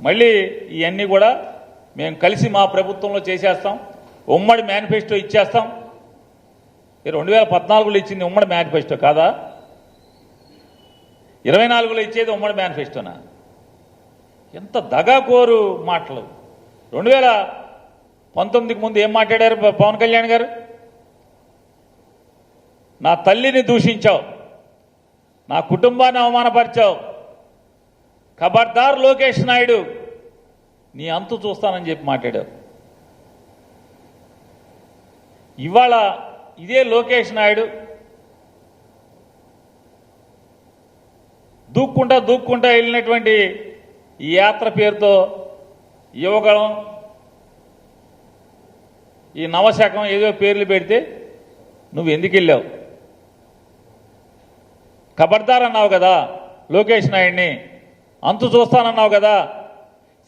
మళ్ళీ ఇవన్నీ కూడా మేము కలిసి మా ప్రభుత్వంలో చేసేస్తాం, ఉమ్మడి మేనిఫెస్టో ఇచ్చేస్తాం. 2014లో ఇచ్చింది ఉమ్మడి మేనిఫెస్టో కాదా? 24లో ఇచ్చేది ఉమ్మడి మేనిఫెస్టోనా? ఎంత దగాకోరు మాటలు. 2019కి ముందు ఏం మాట్లాడారు పవన్ కళ్యాణ్ గారు? నా తల్లిని దూషించావు, నా కుటుంబాన్ని అవమానపరిచావు, ఖబర్దార్ లోకేష్ నాయుడు, నీ అంతు చూస్తానని చెప్పి మాట్లాడారు. ఇవాళ ఇదే లోకేష్ నాయుడు దూక్కుంటా వెళ్ళినటువంటి ఈ యాత్ర పేరుతో యువగళం, ఈ నవశకం ఏదో పేర్లు పెడితే నువ్వు ఎందుకు వెళ్ళావు? ఖబర్దార్ అన్నావు కదా లోకేష్ నాయుడిని, అంతు చూస్తానన్నావు కదా,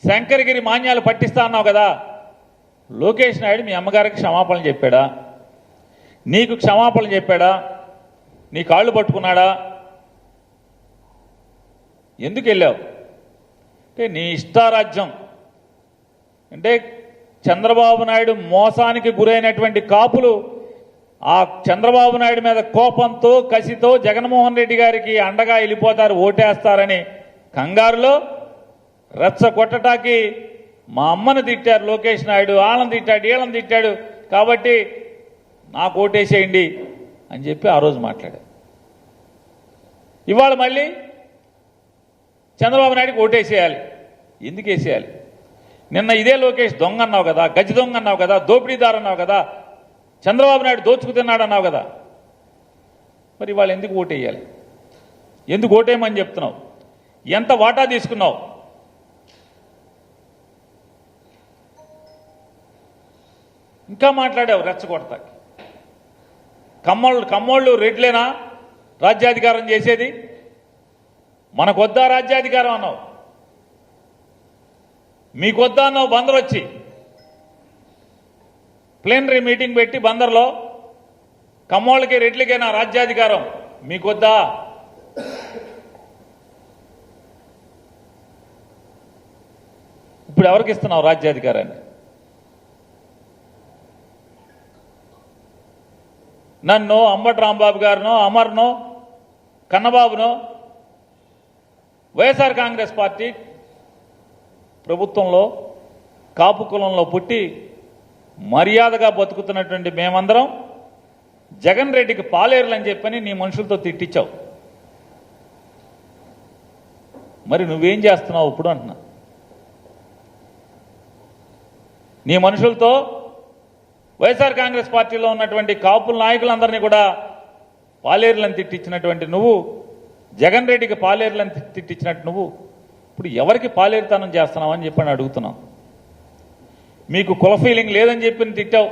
శంకరగిరి మాన్యాలు పట్టిస్తా అన్నావు కదా. లోకేష్ నాయుడు మీ అమ్మగారికి క్షమాపణలు చెప్పాడా? నీకు క్షమాపణలు చెప్పాడా? నీ కాళ్ళు పట్టుకున్నాడా? ఎందుకు వెళ్ళావు? అంటే నీ ఇష్టారాజ్యం. అంటే చంద్రబాబు నాయుడు మోసానికి గురైనటువంటి కాపులు ఆ చంద్రబాబు నాయుడు మీద కోపంతో కసితో జగన్మోహన్ రెడ్డి గారికి అండగా వెళ్ళిపోతారు, ఓటేస్తారని కంగారులో రెచ్చగొట్టటానికి మా అమ్మను తిట్టారు లోకేష్ నాయుడు, వాళ్ళని తిట్టాడు, వీళ్ళని తిట్టాడు, కాబట్టి నాకు ఓటేసేయండి అని చెప్పి ఆ రోజు మాట్లాడారు. ఇవాళ మళ్ళీ చంద్రబాబు నాయుడికి ఓటేసేయాలి. ఎందుకు వేసేయాలి? నిన్న ఇదే లోకేష్ దొంగ అన్నావు కదా, గజ్జి దొంగ అన్నావు కదా, దోపిడీదారు అన్నావు కదా, చంద్రబాబు నాయుడు దోచుకు తిన్నాడు అన్నావు కదా. మరి ఇవాళ ఎందుకు ఓటేయాలి? ఎందుకు ఓటేయమని చెప్తున్నావు? ఎంత వాటా తీసుకున్నావు? ఇంకా మాట్లాడావు రెచ్చగొడతాకి. కమ్మోళ్ళు రెడ్లేనా రాజ్యాధికారం చేసేది? మనకొద్దా రాజ్యాధికారం అన్నావు, మీకొద్దా అన్నావు. బందర్ వచ్చి ప్లేనరీ మీటింగ్ పెట్టి బందర్లో కమ్మోళ్ళకి రెడ్లకైనా రాజ్యాధికారం, మీకొద్దా? ఇప్పుడు ఎవరికి ఇస్తున్నావు రాజ్యాధికారాన్ని? నన్ను, అంబటి రాంబాబు గారినో, అమర్నో, కన్నబాబునో, వైఎస్ఆర్ కాంగ్రెస్ పార్టీ ప్రభుత్వంలో కాపు కులంలో పుట్టి మర్యాదగా బతుకుతున్నటువంటి మేమందరం జగన్ రెడ్డికి పాలేరులని చెప్పని నీ మనుషులతో తిట్టించావు. మరి నువ్వేం చేస్తున్నావు ఇప్పుడు అంటున్నా? నీ మనుషులతో వైఎస్ఆర్ కాంగ్రెస్ పార్టీలో ఉన్నటువంటి కాపుల నాయకులందరినీ కూడా పాలేరులను తిట్టించినటువంటి నువ్వు, జగన్ రెడ్డికి పాలేరులను తిట్టించినట్టు నువ్వు ఇప్పుడు ఎవరికి పాలేరుతనం చేస్తున్నావు అని చెప్పని అడుగుతున్నావు. మీకు కుల ఫీలింగ్ లేదని చెప్పి తిట్టావు.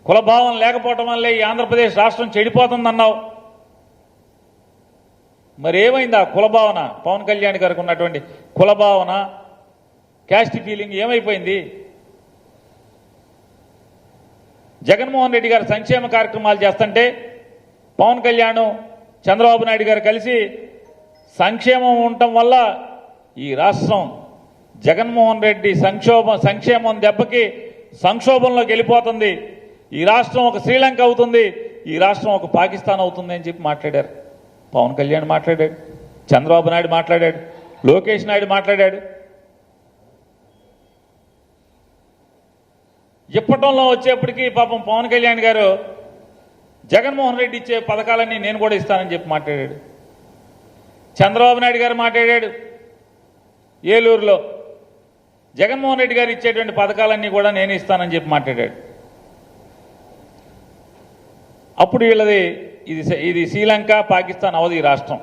కులభావం లేకపోవటం వల్లే ఈ ఆంధ్రప్రదేశ్ రాష్ట్రం చెడిపోతుందన్నావు. మరి ఏమైంది ఆ కులభావన? పవన్ కళ్యాణ్ గారికి ఉన్నటువంటి కులభావన, క్యాస్ట్ ఫీలింగ్ ఏమైపోయింది? జగన్మోహన్ రెడ్డి గారు సంక్షేమ కార్యక్రమాలు చేస్తుంటే పవన్ కళ్యాణ్, చంద్రబాబు నాయుడు గారు కలిసి సంక్షేమం ఉండటం వల్ల ఈ రాష్ట్రం జగన్మోహన్ రెడ్డి సంక్షేమం దెబ్బకి సంక్షోభంలోకి వెళ్ళిపోతుంది, ఈ రాష్ట్రం ఒక శ్రీలంక అవుతుంది, ఈ రాష్ట్రం ఒక పాకిస్తాన్ అవుతుంది అని చెప్పి మాట్లాడారు. పవన్ కళ్యాణ్ మాట్లాడాడు, చంద్రబాబు నాయుడు మాట్లాడాడు, లోకేష్ నాయుడు మాట్లాడాడు. ఇప్పటంలో వచ్చేప్పటికీ పాపం పవన్ కళ్యాణ్ గారు జగన్మోహన్ రెడ్డి ఇచ్చే పథకాలన్నీ నేను కూడా ఇస్తానని చెప్పి మాట్లాడాడు. చంద్రబాబు నాయుడు గారు మాట్లాడాడు ఏలూరులో, జగన్మోహన్ రెడ్డి గారు ఇచ్చేటువంటి పథకాలన్నీ కూడా నేను ఇస్తానని చెప్పి మాట్లాడాడు. అప్పుడు వీళ్ళది ఇది శ్రీలంక, పాకిస్తాన్ అవదు ఈ రాష్ట్రం.